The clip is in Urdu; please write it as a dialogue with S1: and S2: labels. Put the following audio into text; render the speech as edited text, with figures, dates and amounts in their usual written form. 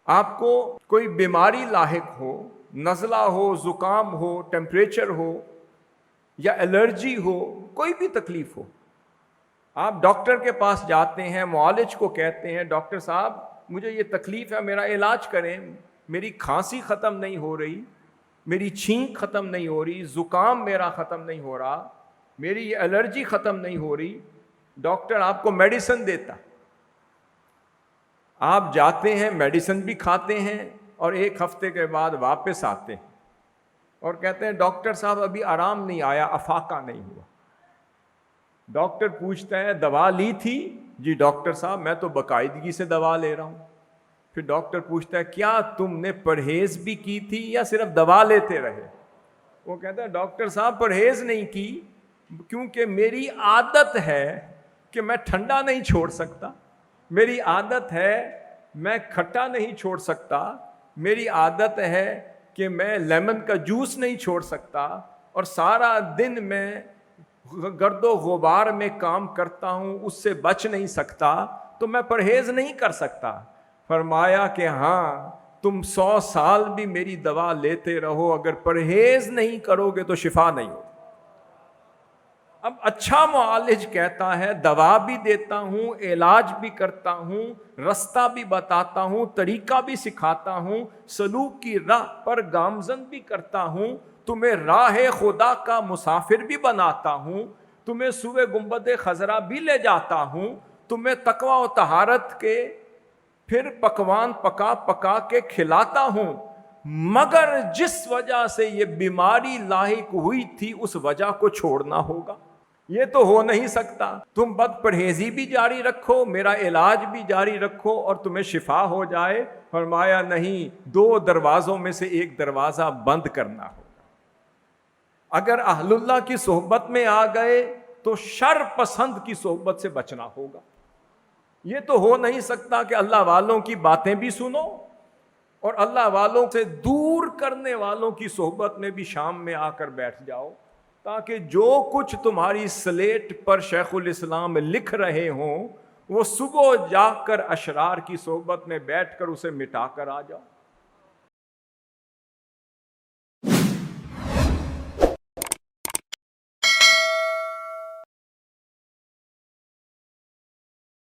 S1: آپ کو کوئی بیماری لاحق ہو، نزلہ ہو، زکام ہو، ٹیمپریچر ہو یا الرجی ہو، کوئی بھی تکلیف ہو، آپ ڈاکٹر کے پاس جاتے ہیں، معالج کو کہتے ہیں ڈاکٹر صاحب مجھے یہ تکلیف ہے، میرا علاج کریں، میری کھانسی ختم نہیں ہو رہی، میری چھینک ختم نہیں ہو رہی، زکام میرا ختم نہیں ہو رہا، میری یہ الرجی ختم نہیں ہو رہی۔ ڈاکٹر آپ کو میڈیسن دیتا، آپ جاتے ہیں، میڈیسن بھی کھاتے ہیں اور ایک ہفتے کے بعد واپس آتے ہیں اور کہتے ہیں ڈاکٹر صاحب ابھی آرام نہیں آیا، افاقہ نہیں ہوا۔ ڈاکٹر پوچھتا ہے دوا لی تھی؟ جی ڈاکٹر صاحب میں تو باقاعدگی سے دوا لے رہا ہوں۔ پھر ڈاکٹر پوچھتا ہے کیا تم نے پرہیز بھی کی تھی یا صرف دوا لیتے رہے؟ وہ کہتا ہے ڈاکٹر صاحب پرہیز نہیں کی، کیونکہ میری عادت ہے کہ میں ٹھنڈا نہیں چھوڑ سکتا، میری عادت ہے میں کھٹا نہیں چھوڑ سکتا، میری عادت ہے کہ میں لیمن کا جوس نہیں چھوڑ سکتا، اور سارا دن میں گرد و غبار میں کام کرتا ہوں، اس سے بچ نہیں سکتا، تو میں پرہیز نہیں کر سکتا۔ فرمایا کہ ہاں تم 100 سال بھی میری دوا لیتے رہو، اگر پرہیز نہیں کرو گے تو شفا نہیں ہوگی۔ اب اچھا معالج کہتا ہے دوا بھی دیتا ہوں، علاج بھی کرتا ہوں، رستہ بھی بتاتا ہوں، طریقہ بھی سکھاتا ہوں، سلوک کی راہ پر گامزن بھی کرتا ہوں، تمہیں راہ خدا کا مسافر بھی بناتا ہوں، تمہیں سوئے گنبد خضرا بھی لے جاتا ہوں، تمہیں تقوی و طہارت کے پھر پکوان پکا پکا کے کھلاتا ہوں، مگر جس وجہ سے یہ بیماری لاحق ہوئی تھی اس وجہ کو چھوڑنا ہوگا۔ یہ تو ہو نہیں سکتا، تم بد پرہیزی بھی جاری رکھو، میرا علاج بھی جاری رکھو اور تمہیں شفا ہو جائے۔ فرمایا نہیں، 2 دروازوں میں سے ایک دروازہ بند کرنا ہوگا۔ اگر اہل اللہ کی صحبت میں آ گئے تو شر پسند کی صحبت سے بچنا ہوگا۔ یہ تو ہو نہیں سکتا کہ اللہ والوں کی باتیں بھی سنو اور اللہ والوں سے دور کرنے والوں کی صحبت میں بھی شام میں آ کر بیٹھ جاؤ، تاکہ جو کچھ تمہاری سلیٹ پر شیخ الاسلام لکھ رہے ہوں وہ صبح جا کر اشرار کی صحبت میں بیٹھ کر اسے مٹا کر آ جاؤ۔